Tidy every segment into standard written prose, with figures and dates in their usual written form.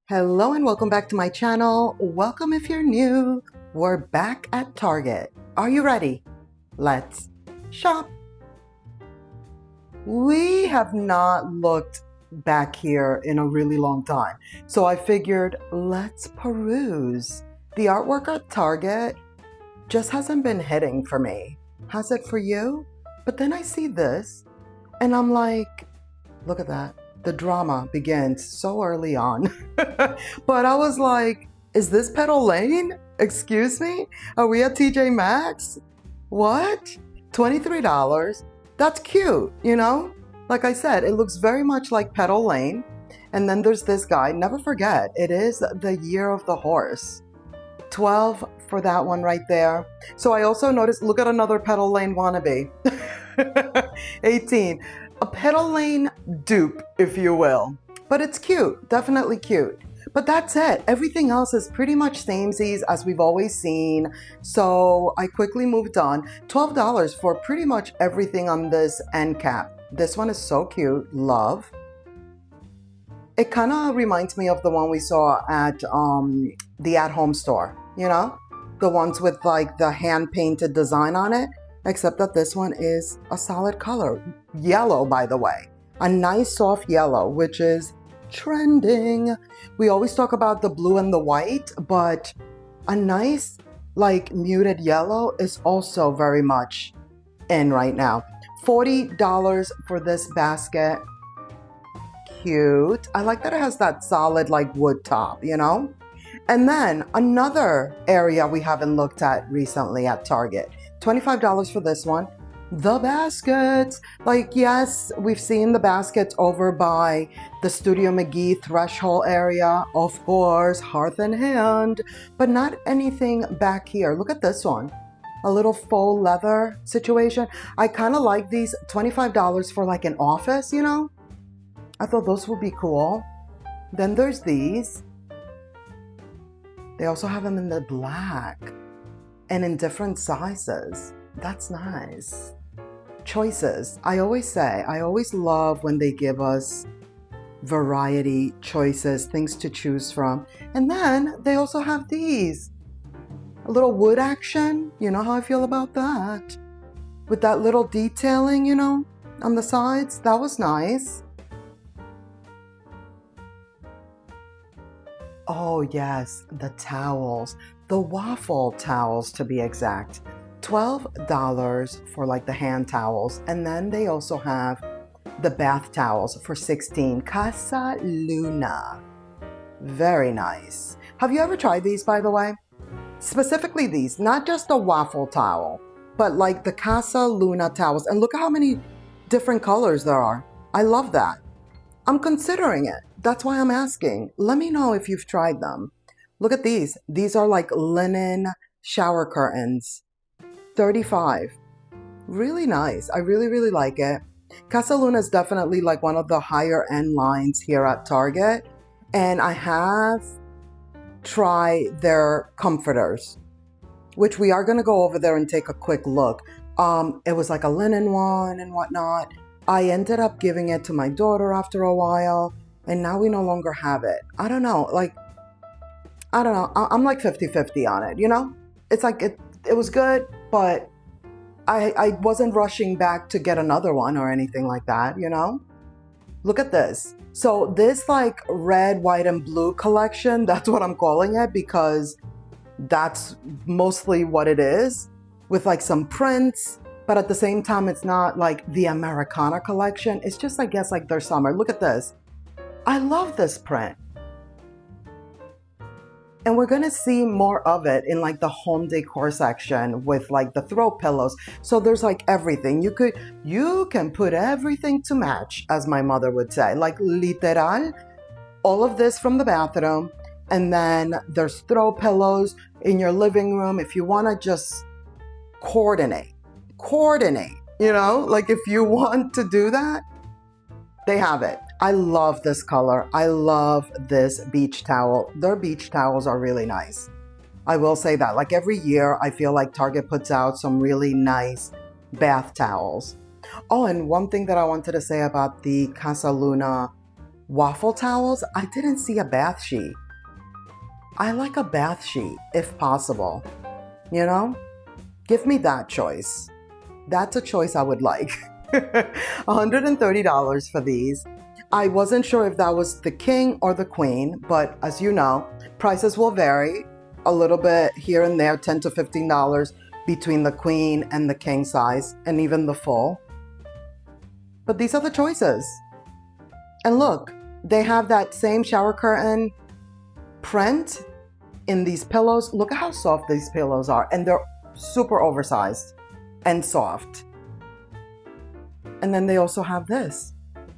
Hello and welcome back to my channel. Welcome if you're new. We're back at Target. Are you ready? Let's shop. We have not looked back here in a really long time. So I figured let's peruse. The artwork at Target just hasn't been hitting for me. Has it for you? But then I see this and I'm like, look at that. The drama begins so early on. But I was like, is this Petal Lane? Excuse me? Are we at TJ Maxx? What? $23? That's cute, you know? Like I said, it looks very much like Petal Lane. And then there's this guy. Never forget, it is the year of the horse. 12 for that one right there. So I also noticed, look at another Petal Lane wannabe. 18. A Petal Lane dupe, if you will. But it's cute, definitely cute. But that's it. Everything else is pretty much samesies as we've always seen. So I quickly moved on. $12 for pretty much everything on this end cap. This one is so cute. Love. It kind of reminds me of the one we saw at the at-home store, you know? The ones with like the hand-painted design on it. Except that this one is a solid color. Yellow, by the way. A nice soft yellow, which is trending. We always talk about the blue and the white, but a nice, like, muted yellow is also very much in right now. $40 for this basket. Cute. I like that it has that solid, like, wood top, you know? And then another area we haven't looked at recently at Target. $25 for this one. The baskets. Like, yes, we've seen the baskets over by the Studio McGee threshold area. Of course, Hearth and Hand. But not anything back here. Look at this one. A little faux leather situation. I kind of like these. $25 for like an office, you know? I thought those would be cool. Then there's these. They also have them in the black. And in different sizes. That's nice. Choices. I always love when they give us variety, choices, things to choose from. And then they also have these. A little wood action. You know how I feel about that. With that little detailing, you know, on the sides. That was nice. Oh yes, the towels. The waffle towels, to be exact. $12 for like the hand towels. And then they also have the bath towels for $16. Casa Luna. Very nice. Have you ever tried these, by the way? Specifically these, not just the waffle towel, but like the Casa Luna towels. And look at how many different colors there are. I love that. I'm considering it. That's why I'm asking. Let me know if you've tried them. Look at these. These are like linen shower curtains. $35. Really nice. I really like it. Casa Luna is definitely like one of the higher end lines here at Target. And I have tried their comforters, which we are going to go over there and take a quick look. It was like a linen one and whatnot. I ended up giving it to my daughter after a while. And now we no longer have it. I don't know. I'm like 50-50 on it, you know? It's like it was good, but I wasn't rushing back to get another one or anything like that, you know? Look at this. So this like red, white, and blue collection, that's what I'm calling it because that's mostly what it is with like some prints, but at the same time, it's not like the Americana collection. It's just, I guess, like their summer. Look at this. I love this print. And we're going to see more of it in like the home decor section with like the throw pillows. So there's like everything. You can put everything to match, as my mother would say, like literal, all of this from the bathroom. And then there's throw pillows in your living room. If you want to just coordinate, you know, like if you want to do that, they have it. I love this color. I love this beach towel. Their beach towels are really nice. I will say that. Like every year, I feel like Target puts out some really nice bath towels. Oh, and one thing that I wanted to say about the Casa Luna Waffle towels? I didn't see a bath sheet. I like a bath sheet, if possible. You know? Give me that choice. That's a choice I would like. $130 for these. I wasn't sure if that was the king or the queen, but as you know, prices will vary a little bit here and there, $10 to $15 between the queen and the king size, and even the full. But these are the choices. And look, they have that same shower curtain print in these pillows. Look at how soft these pillows are, and they're super oversized and soft. And then they also have this.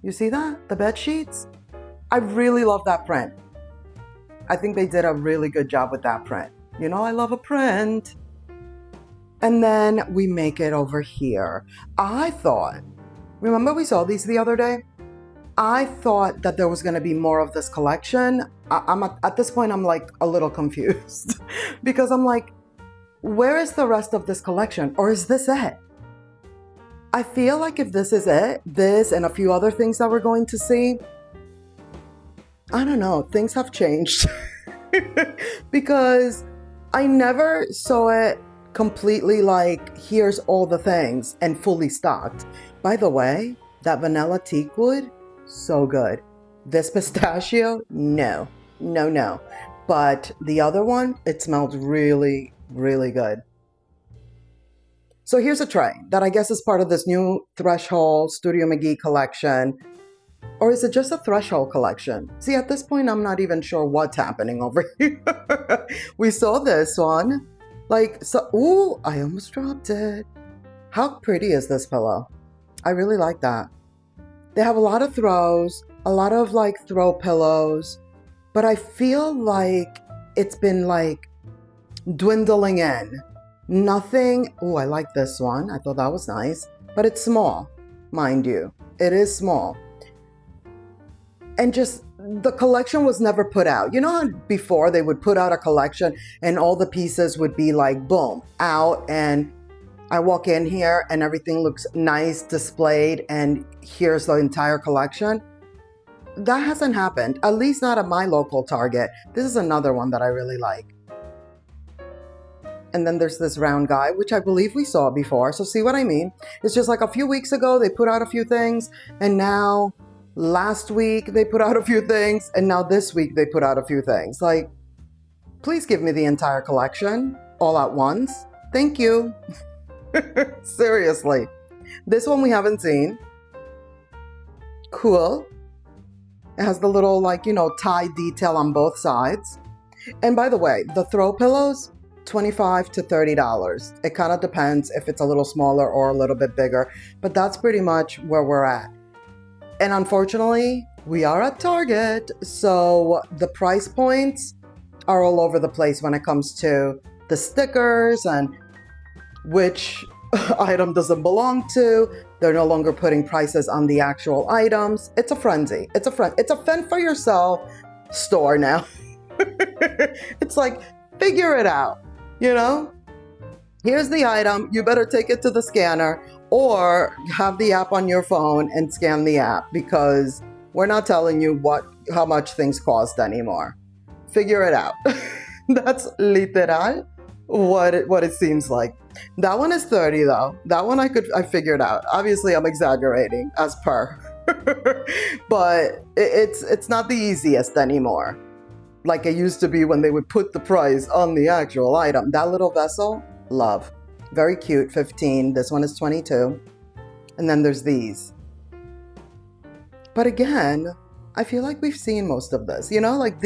You see that? The bed sheets? I really love that print. I think they did a really good job with that print. You know, I love a print. And then we make it over here. I thought, remember we saw these the other day? I thought that there was going to be more of this collection. At this point, I'm like a little confused because I'm like, where is the rest of this collection? Or is this it? I feel like if this is it, this and a few other things that we're going to see, I don't know, things have changed because I never saw it completely like, here's all the things and fully stocked. By the way, that vanilla teak wood, so good. This pistachio, no. But the other one, it smelled really, really good. So here's a tray that I guess is part of this new Threshold Studio McGee collection. Or is it just a Threshold collection? See, at this point, I'm not even sure what's happening over here. We saw this one. Like, so, ooh, I almost dropped it. How pretty is this pillow? I really like that. They have a lot of throws, a lot of like throw pillows, but I feel like it's been like dwindling in. Nothing, oh, I like this one. I thought that was nice, but it's small, mind you. It is small. And just the collection was never put out. You know how before they would put out a collection and all the pieces would be like, boom, out, and I walk in here and everything looks nice, displayed, and here's the entire collection. That hasn't happened, at least not at my local Target. This is another one that I really like. And then there's this round guy, which I believe we saw before. So see what I mean? It's just like a few weeks ago, they put out a few things. And now last week they put out a few things. And now this week they put out a few things. Like, please give me the entire collection all at once. Thank you. Seriously. This one we haven't seen. Cool. It has the little like, you know, tie detail on both sides. And by the way, the throw pillows, $25 to $30. It kind of depends if it's a little smaller or a little bit bigger, but that's pretty much where we're at. And unfortunately, we are at Target, so the price points are all over the place when it comes to the stickers and which item doesn't belong to. They're no longer putting prices on the actual items. It's a frenzy. It's a fend for yourself store now. It's like, figure it out. You know, here's the item. You better take it to the scanner or have the app on your phone and scan the app because we're not telling you how much things cost anymore. Figure it out. That's literal what it seems like. That one is 30 though. That one I figured out. Obviously, I'm exaggerating as per, but it's not the easiest anymore. Like it used to be when they would put the price on the actual item. That little vessel, love. Very cute, 15. This one is 22. And then there's these. But again, I feel like we've seen most of this. You know, like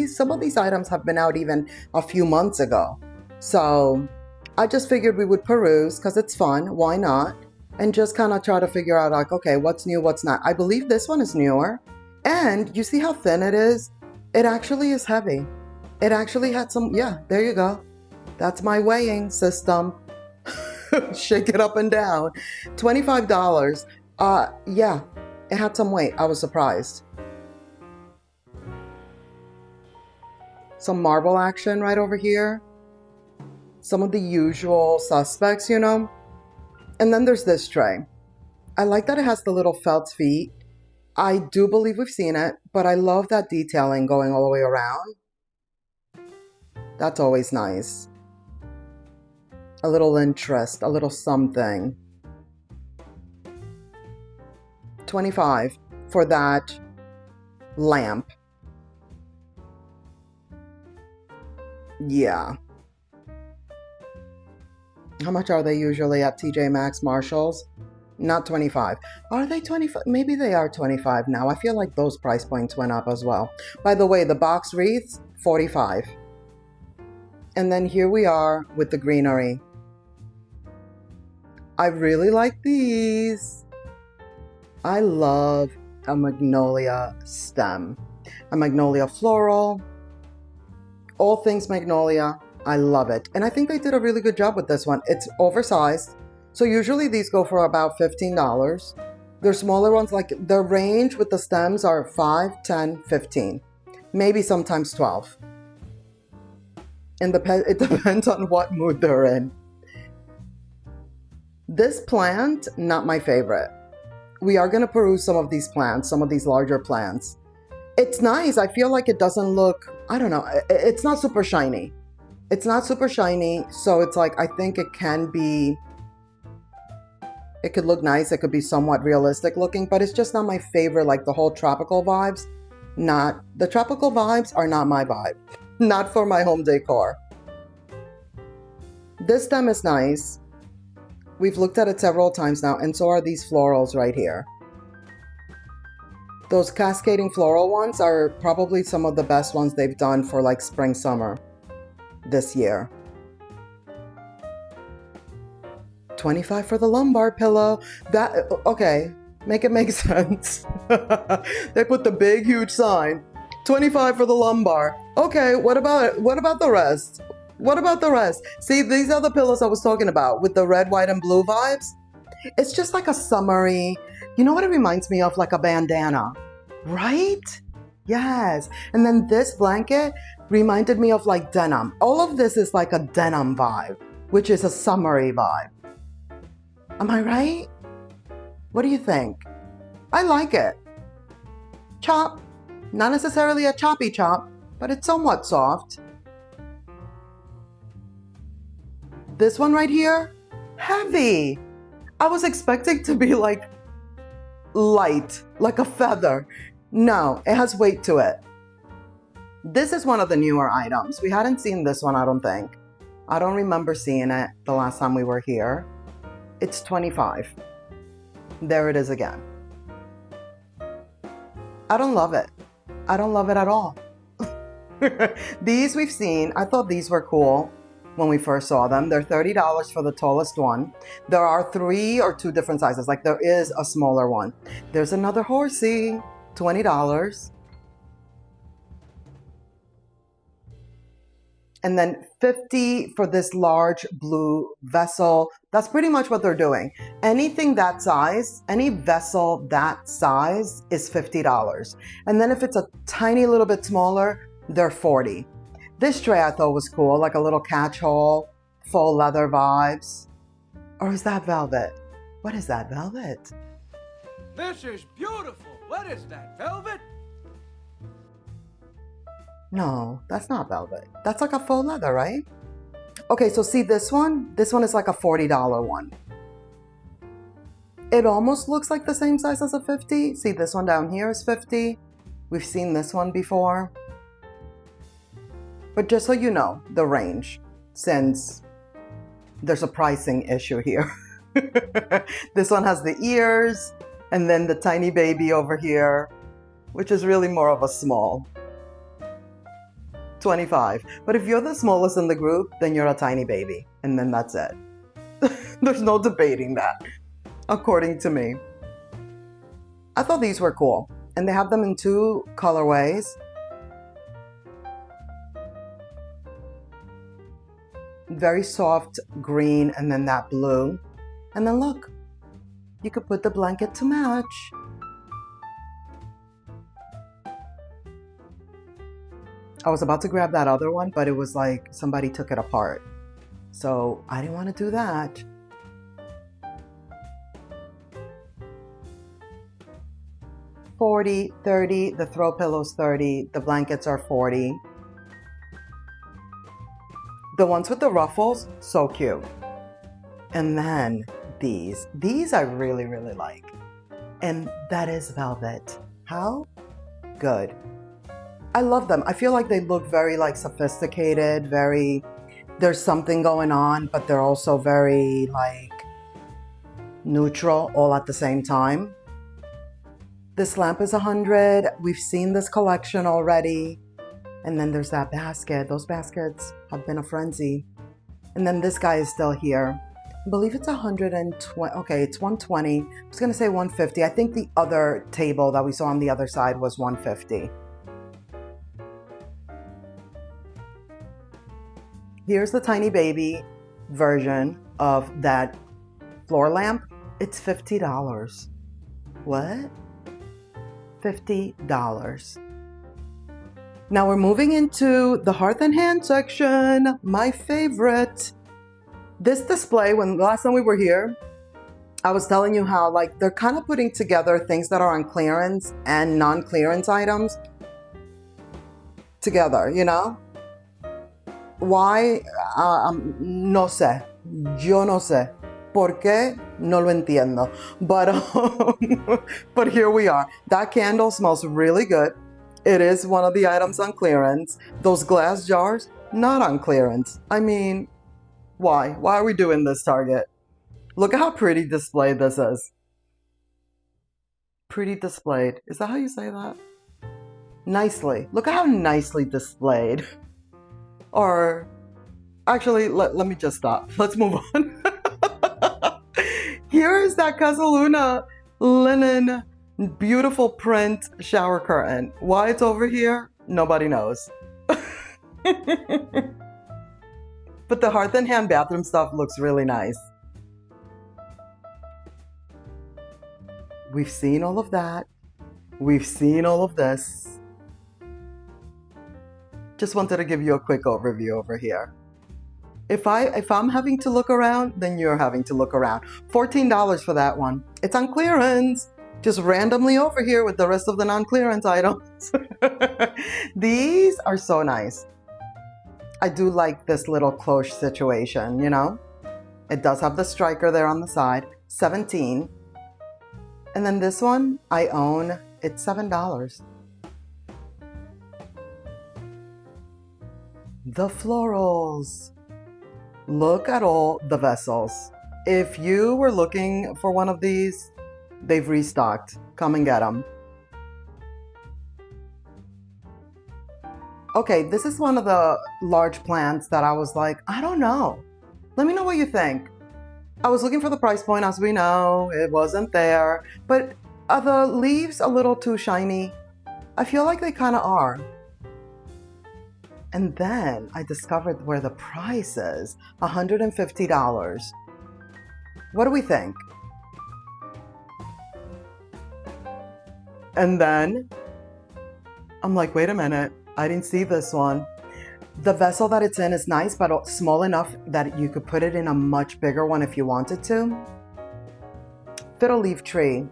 some of these items have been out even a few months ago. So I just figured we would peruse because it's fun. Why not? And just kind of try to figure out like, okay, what's new, what's not. I believe this one is newer. And you see how thin it is? It actually is heavy. It actually had some, yeah, there you go. That's my weighing system. Shake it up and down. $25. Yeah, it had some weight. I was surprised. Some marble action right over here. Some of the usual suspects, you know. And then there's this tray. I like that it has the little felt feet. I do believe we've seen it, but I love that detailing going all the way around. That's always nice. A little interest, a little something. 25 for that lamp. Yeah. How much are they usually at TJ Maxx, Marshalls? Not 25. Are they 25? Maybe they are 25 now. I feel like those price points went up as well. By the way, the box wreaths, 45. And then here we are with the greenery. I really like these. I love a magnolia stem. A magnolia floral. All things magnolia. I love it. And I think they did a really good job with this one. It's oversized. So usually these go for about $15. They're smaller ones, like the range with the stems are 5, 10, 15. Maybe sometimes 12. And it depends on what mood they're in. This plant, not my favorite. We are going to peruse some of these plants, some of these larger plants. It's nice. I feel like it doesn't look, I don't know, it's not super shiny. It's not super shiny, so it's like, I think it can be, it could look nice. It could be somewhat realistic looking, but it's just not my favorite, like the whole tropical vibes. The tropical vibes are not my vibe. Not for my home decor. This stem is nice. We've looked at it several times now, and so are these florals right here. Those cascading floral ones are probably some of the best ones they've done for like spring, summer this year. 25 for the lumbar pillow. That, okay, make it make sense. They put the big, huge sign. 25 for the lumbar. Okay, what about the rest? What about the rest? See, these are the pillows I was talking about with the red, white, and blue vibes. It's just like a summery, you know what it reminds me of? Like a bandana, right? Yes. And then this blanket reminded me of like denim. All of this is like a denim vibe, which is a summery vibe. Am I right? What do you think? I like it. Chop. Not necessarily a choppy chop, but it's somewhat soft. This one right here, heavy. I was expecting to be like light, like a feather. No, it has weight to it. This is one of the newer items. We hadn't seen this one, I don't think. I don't remember seeing it the last time we were here. It's 25. There it is again. I don't love it. I don't love it at all. These we've seen. I thought these were cool when we first saw them. They're $30 for the tallest one. There are 3 or 2 different sizes. Like there is a smaller one. There's another horsey, $20. And then $50 for this large blue vessel. That's pretty much what they're doing. Anything that size, any vessel that size is $50. And then if it's a tiny little bit smaller, they're $40. This tray I thought was cool, like a little catch hole, faux leather vibes. Or is that velvet? What is that, velvet? This is beautiful. What is that, velvet? No, that's not velvet. That's like a faux leather, right? Okay, so see this one? This one is like a $40 one. It almost looks like the same size as a 50. See, this one down here is 50. We've seen this one before. But just so you know, the range, since there's a pricing issue here. This one has the ears, and then the tiny baby over here, which is really more of a small. 25. But if you're the smallest in the group, then you're a tiny baby, and then that's it. There's no debating that, according to me. I thought these were cool, and they have them in 2 colorways. Very soft green, and then that blue. And then look, you could put the blanket to match. I was about to grab that other one, but it was like somebody took it apart. So I didn't want to do that. 40, 30. The throw pillows 30. The blankets are 40. The ones with the ruffles, so cute. And then these I really, really like. And that is velvet. How good. I love them. I feel like they look very like sophisticated, very, there's something going on, but they're also very like neutral all at the same time. This lamp is 100. We've seen this collection already. And then there's that basket. Those baskets have been a frenzy. And then this guy is still here. I believe it's 120. Okay, it's 120. I was going to say 150. I think the other table that we saw on the other side was 150. Here's the tiny baby version of that floor lamp. It's $50. What? $50. Now we're moving into the Hearth and Hand section, my favorite. This display, when the last time we were here, I was telling you how like they're kind of putting together things that are on clearance and non-clearance items together, you know? Why? No sé. Yo no sé. ¿Por qué? No lo entiendo. But here we are. That candle smells really good. It is one of the items on clearance. Those glass jars, not on clearance. I mean, why? Why are we doing this, Target? Look at how pretty displayed this is. Pretty displayed. Is that how you say that? Nicely. Look at how nicely displayed. Or, actually, let me just stop. Let's move on. Here is that Casaluna linen, beautiful print shower curtain. Why it's over here, nobody knows. But the Hearth and Hand bathroom stuff looks really nice. We've seen all of that. We've seen all of this. Just wanted to give you a quick overview over here. If I'm having to look around, then you're having to look around. $14 for that one. It's on clearance. Just randomly over here with the rest of the non-clearance items. These are so nice. I do like this little cloche situation, you know? It does have the striker there on the side. $17. And then this one I own. It's $7. The florals. Look at all the vessels. If you were looking for one of these, they've restocked. Come and get them. Okay, this is one of the large plants that I was like, I don't know. Let me know what you think. I was looking for the price point, as we know. It wasn't there. But are the leaves a little too shiny? I feel like they kind of are. And then I discovered where the price is, $150. What do we think? And then I'm like, wait a minute, I didn't see this one. The vessel that it's in is nice, but small enough that you could put it in a much bigger one if you wanted to. Fiddle leaf tree.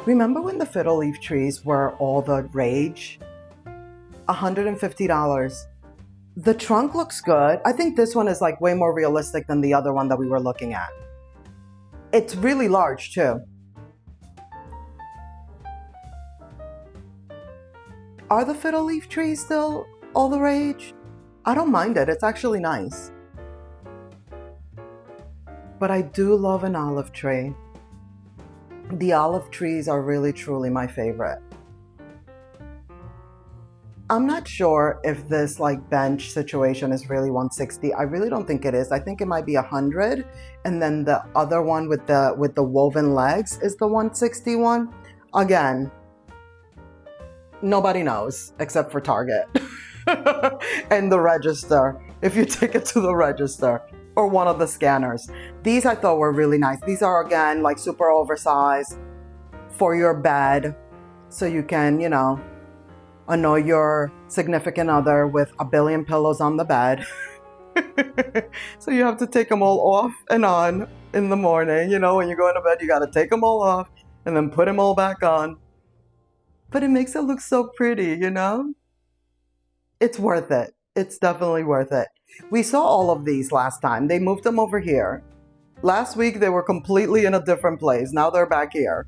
Remember when the fiddle leaf trees were all the rage? $150. The trunk looks good. I think this one is like way more realistic than the other one that we were looking at. It's really large too. Are the fiddle leaf trees still all the rage? I don't mind it. It's actually nice. But I do love an olive tree. The olive trees are really truly my favorite. I'm not sure if this like bench situation is really $160. I really don't think it is. I think it might be $100, and then the other one with the woven legs is the $160 one. Again, nobody knows except for Target and the register. If you take it to the register or one of the scanners, these I thought were really nice. These are again like super oversized for your bed, so you can, you know, annoy your significant other with a billion pillows on the bed. So you have to take them all off and on in the morning. You know, when you go into bed, you got to take them all off and then put them all back on. but it makes it look so pretty, you know? It's worth it. It's definitely worth it. We saw all of these last time. They moved them over here. Last week, they were completely in a different place. Now they're back here.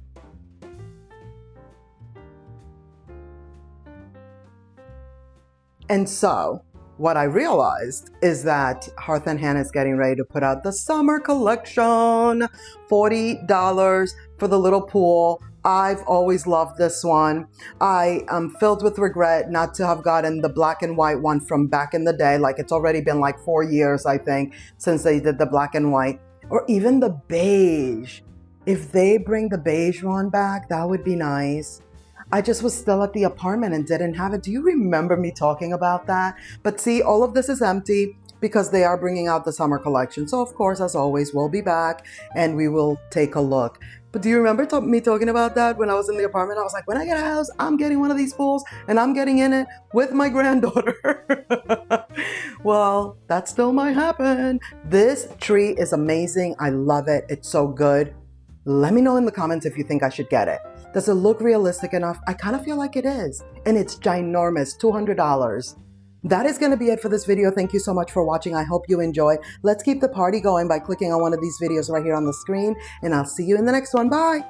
And so, what I realized is that Hearth and Hand is getting ready to put out the summer collection. $40 for the little pool. I've always loved this one. I am filled with regret not to have gotten the black and white one from back in the day. Like, it's already been like 4 years, I think, since they did the black and white. Or even the beige. If they bring the beige one back, that would be nice. I just was still at the apartment and didn't have it. Do you remember me talking about that? But see, all of this is empty because they are bringing out the summer collection. So of course, as always, we'll be back and we will take a look. But do you remember me talking about that when I was in the apartment? I was like, when I get a house, I'm getting one of these pools and I'm getting in it with my granddaughter. Well, that still might happen. This tree is amazing. I love it. It's so good. Let me know in the comments if you think I should get it. Does it look realistic enough? I kind of feel like it is. And it's ginormous, $200. That is going to be it for this video. Thank you so much for watching. I hope you enjoyed. Let's keep the party going by clicking on one of these videos right here on the screen. And I'll see you in the next one. Bye.